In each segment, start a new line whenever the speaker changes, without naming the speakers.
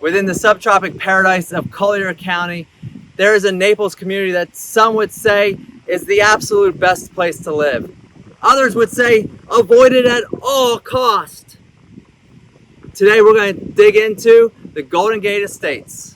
Within the subtropic paradise of Collier County, there is a Naples community that some would say is the absolute best place to live. Others would say avoid it at all costs. Today we're going to dig into the Golden Gate Estates.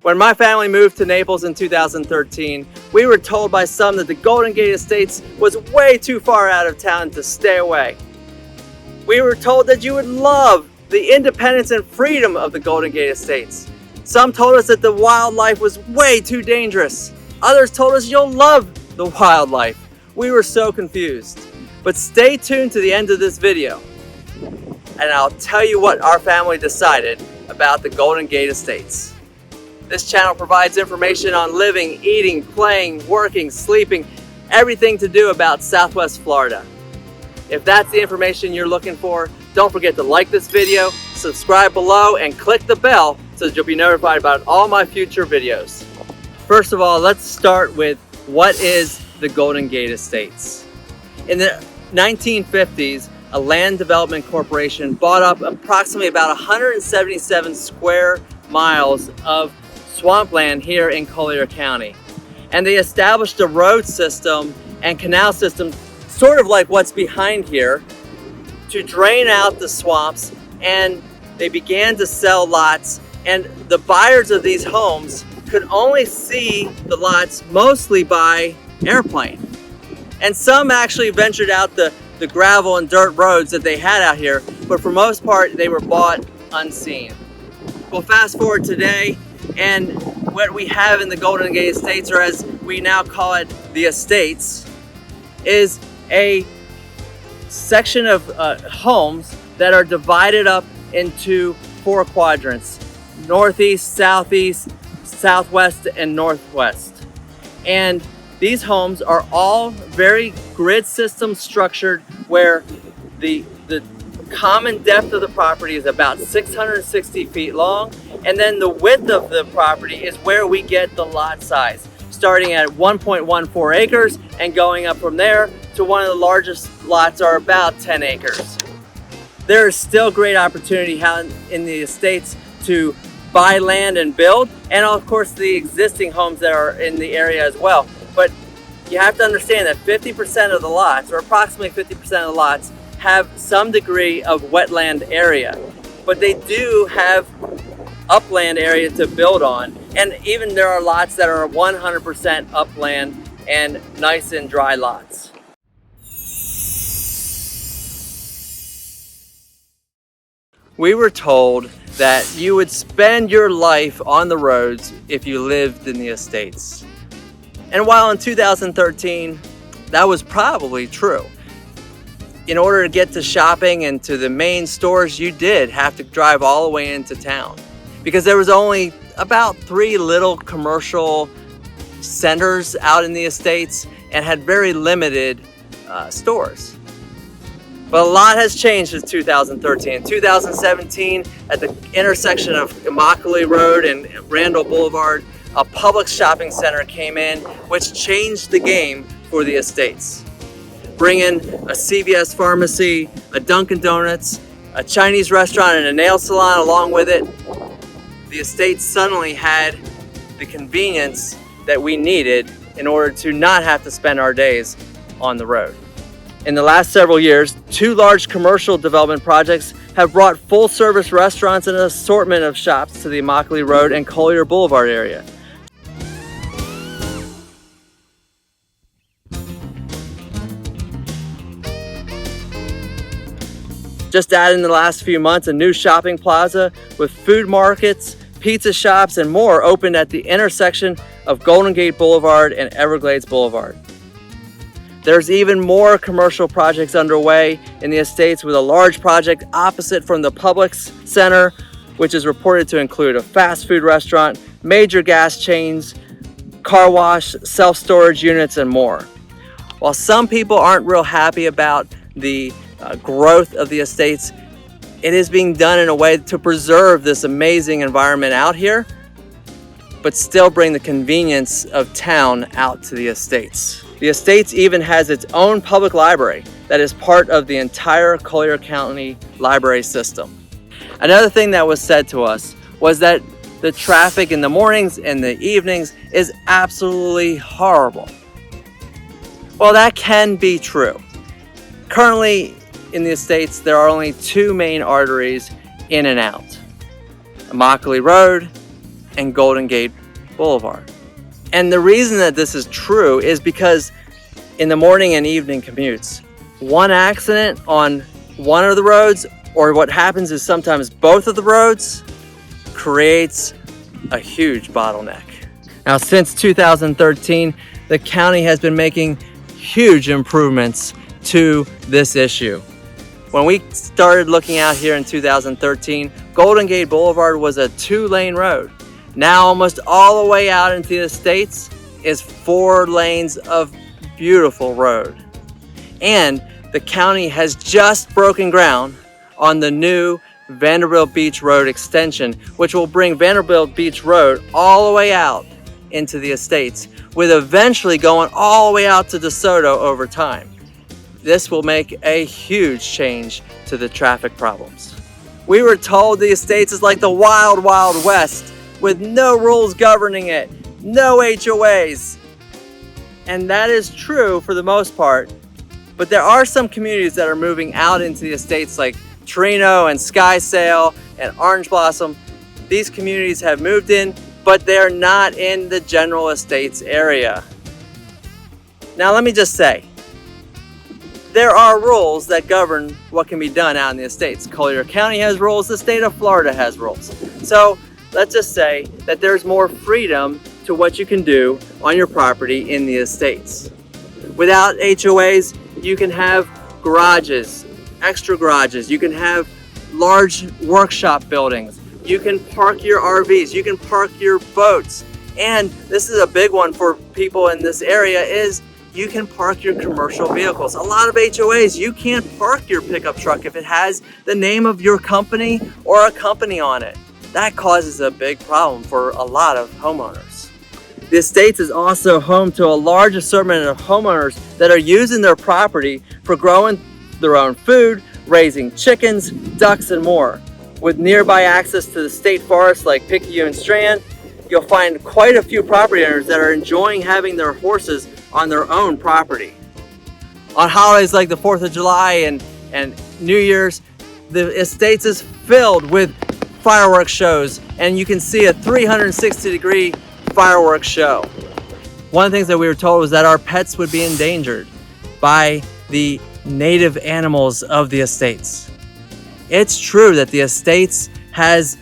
When my family moved to Naples in 2013, we were told by some that the Golden Gate Estates was way too far out of town to stay away. We were told that you would love the independence and freedom of the Golden Gate Estates. Some told us that the wildlife was way too dangerous. Others told us you'll love the wildlife. We were so confused. But stay tuned to the end of this video, and I'll tell you what our family decided about the Golden Gate Estates. This channel provides information on living, eating, playing, working, sleeping, everything to do about Southwest Florida. If that's the information you're looking for, don't forget to like this video, subscribe below, and click the bell so that you'll be notified about all my future videos. First of all, let's start with what is the Golden Gate Estates. In the 1950s, a land development corporation bought up approximately about 177 square miles of swampland here in Collier County. And they established a road system and canal system, sort of like what's behind here, to drain out the swamps, and they began to sell lots, and the buyers of these homes could only see the lots mostly by airplane. And some actually ventured out the gravel and dirt roads that they had out here, but for most part they were bought unseen. Well, fast forward today, and what we have in the Golden Gate Estates, or as we now call it, the Estates, is a section of homes that are divided up into 4 quadrants: northeast, southeast, southwest, and northwest. And these homes are all very grid system structured, where the common depth of the property is about 660 feet long, and then the width of the property is where we get the lot size, starting at 1.14 acres and going up from there to one of the largest lots are about 10 acres. There is still great opportunity in the estates to buy land and build, and of course the existing homes that are in the area as well. But you have to understand that 50% of the lots, or approximately 50% of the lots, have some degree of wetland area, but they do have upland area to build on. And even there are lots that are 100% upland and nice and dry lots. We were told that you would spend your life on the roads if you lived in the estates. And while in 2013, that was probably true. In order to get to shopping and to the main stores, you did have to drive all the way into town, because there was only about 3 little commercial centers out in the estates and had very limited stores. But a lot has changed since 2013. In 2017, at the intersection of Immokalee Road and Randall Boulevard, a Publix shopping center came in, which changed the game for the estates. Bring in a CVS pharmacy, a Dunkin' Donuts, a Chinese restaurant, and a nail salon along with it. The estate suddenly had the convenience that we needed in order to not have to spend our days on the road. In the last several years, 2 large commercial development projects have brought full-service restaurants and an assortment of shops to the Immokalee Road and Collier Boulevard area. Just added in the last few months, a new shopping plaza with food markets, pizza shops, and more opened at the intersection of Golden Gate Boulevard and Everglades Boulevard. There's even more commercial projects underway in the estates, with a large project opposite from the Publix Center, which is reported to include a fast food restaurant, major gas chains, car wash, self-storage units, and more. While some people aren't real happy about the growth of the estates, it is being done in a way to preserve this amazing environment out here. but still bring the convenience of town out to the estates. The estates even has its own public library that is part of the entire Collier County library system. Another thing that was said to us was that the traffic in the mornings and the evenings is absolutely horrible. Well, that can be true. Currently in the estates, there are only two main arteries in and out: Immokalee Road and Golden Gate Boulevard. And the reason that this is true is because in the morning and evening commutes, one accident on one of the roads, or what happens is sometimes both of the roads, creates a huge bottleneck. Now, since 2013, the county has been making huge improvements to this issue. When we started looking out here in 2013, Golden Gate Boulevard was a 2-lane road. Now almost all the way out into the estates is 4 lanes of beautiful road. And the county has just broken ground on the new Vanderbilt Beach Road extension, which will bring Vanderbilt Beach Road all the way out into the estates, with eventually going all the way out to DeSoto over time. This will make a huge change to the traffic problems. We were told the estates is like the wild, wild west with no rules governing it, no HOAs. And that is true for the most part, but there are some communities that are moving out into the estates like Torino and Skysail and Orange Blossom. These communities have moved in, but they're not in the general estates area. Now let me just say, there are rules that govern what can be done out in the estates. Collier County has rules, the state of Florida has rules. So let's just say that there's more freedom to what you can do on your property in the estates. Without HOAs, you can have garages, extra garages, you can have large workshop buildings, you can park your RVs, you can park your boats, and this is a big one for people in this area, is you can park your commercial vehicles. A lot of HOAs, you can't park your pickup truck if it has the name of your company or a company on it. That causes a big problem for a lot of homeowners. The estates is also home to a large assortment of homeowners that are using their property for growing their own food, raising chickens, ducks, and more. With nearby access to the state forests like Picayune and Strand, you'll find quite a few property owners that are enjoying having their horses on their own property. On holidays like the 4th of July and New Year's, the estates is filled with fireworks shows, and you can see a 360-degree fireworks show. One of the things that we were told was that our pets would be endangered by the native animals of the estates. It's true that the estates has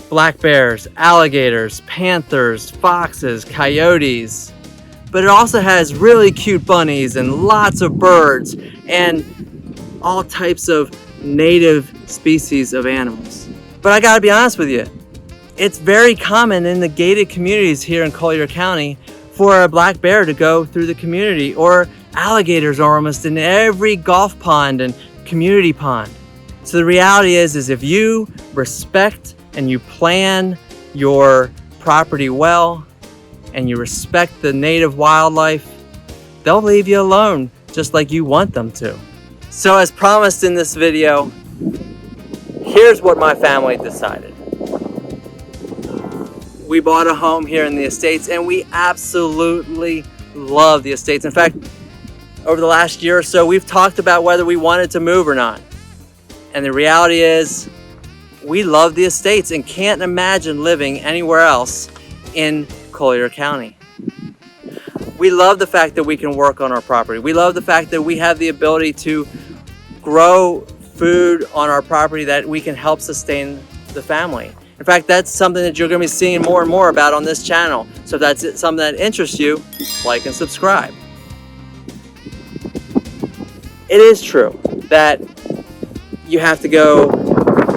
black bears, alligators, panthers, foxes, coyotes, but it also has really cute bunnies and lots of birds and all types of native species of animals. But I gotta be honest with you, it's very common in the gated communities here in Collier County for a black bear to go through the community, or alligators are almost in every golf pond and community pond. So the reality is if you respect and you plan your property well and you respect the native wildlife, they'll leave you alone just like you want them to. So as promised in this video, here's what my family decided. We bought a home here in the estates and we absolutely love the estates. In fact, over the last year or so, we've talked about whether we wanted to move or not. And the reality is, we love the estates and can't imagine living anywhere else in Collier County. We love the fact that we can work on our property. We love the fact that we have the ability to grow food on our property that we can help sustain the family. In fact, that's something that you're going to be seeing more and more about on this channel. So if that's something that interests you, like and subscribe. It is true that you have to go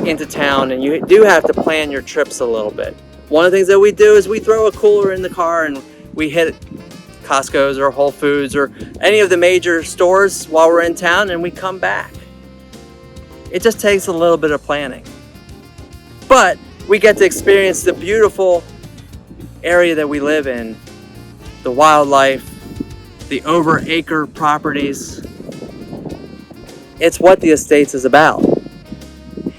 into town and you do have to plan your trips a little bit. One of the things that we do is we throw a cooler in the car and we hit Costco's or Whole Foods or any of the major stores while we're in town, and we come back. It just takes a little bit of planning. But we get to experience the beautiful area that we live in, the wildlife, the over-acre properties. It's what the Estates is about.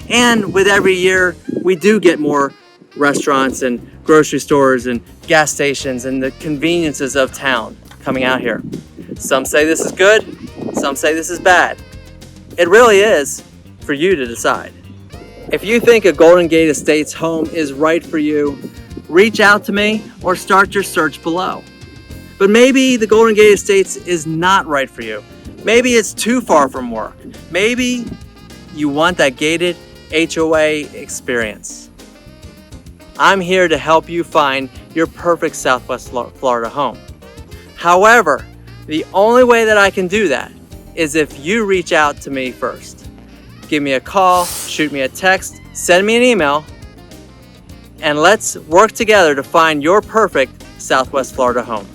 And with every year, we do get more restaurants and grocery stores and gas stations and the conveniences of town coming out here. Some say this is good, some say this is bad. It really is for you to decide. If you think a Golden Gate Estates home is right for you, reach out to me or start your search below. But maybe the Golden Gate Estates is not right for you. Maybe it's too far from work. Maybe you want that gated HOA experience. I'm here to help you find your perfect Southwest Florida home. However, the only way that I can do that is if you reach out to me first. Give me a call, shoot me a text, send me an email, and let's work together to find your perfect Southwest Florida home.